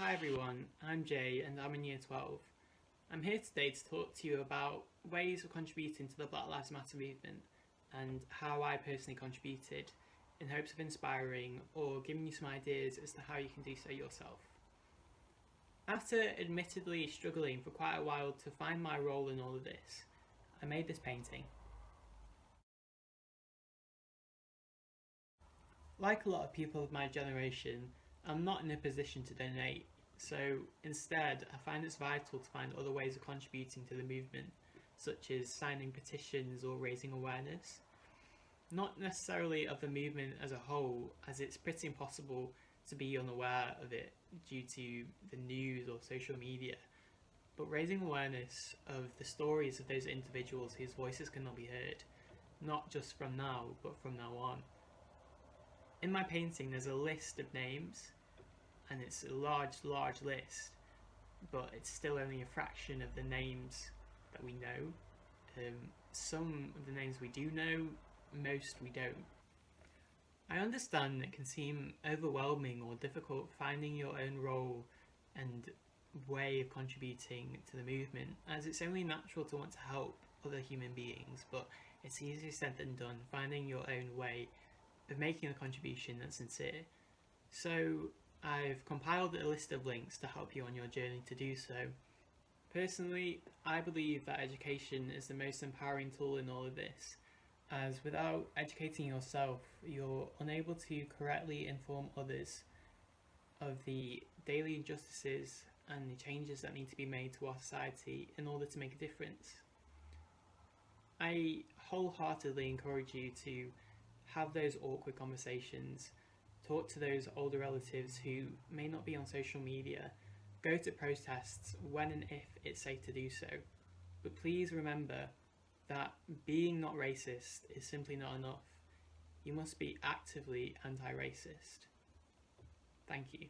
Hi everyone, I'm Jay and I'm in Year 12. I'm here today to talk to you about ways of contributing to the Black Lives Matter movement and how I personally contributed in hopes of inspiring or giving you some ideas as to how you can do so yourself. After admittedly struggling for quite a while to find my role in all of this, I made this painting. Like a lot of people of my generation, I'm not in a position to donate, so instead I find it's vital to find other ways of contributing to the movement, such as signing petitions or raising awareness. Not necessarily of the movement as a whole, as it's pretty impossible to be unaware of it due to the news or social media, but raising awareness of the stories of those individuals whose voices cannot be heard, not just from now, but from now on. In my painting there's a list of names, and it's a large list, but it's still only a fraction of the names that we know. Some of the names we do know, most we don't. I understand it can seem overwhelming or difficult finding your own role and way of contributing to the movement, as it's only natural to want to help other human beings, but it's easier said than done finding your own way of making a contribution that's sincere. So I've compiled a list of links to help you on your journey to do so. Personally, I believe that education is the most empowering tool in all of this, as without educating yourself, you're unable to correctly inform others of the daily injustices and the changes that need to be made to our society in order to make a difference. I wholeheartedly encourage you to have those awkward conversations, talk to those older relatives who may not be on social media, go to protests when and if it's safe to do so. But please remember that being not racist is simply not enough. You must be actively anti-racist. Thank you.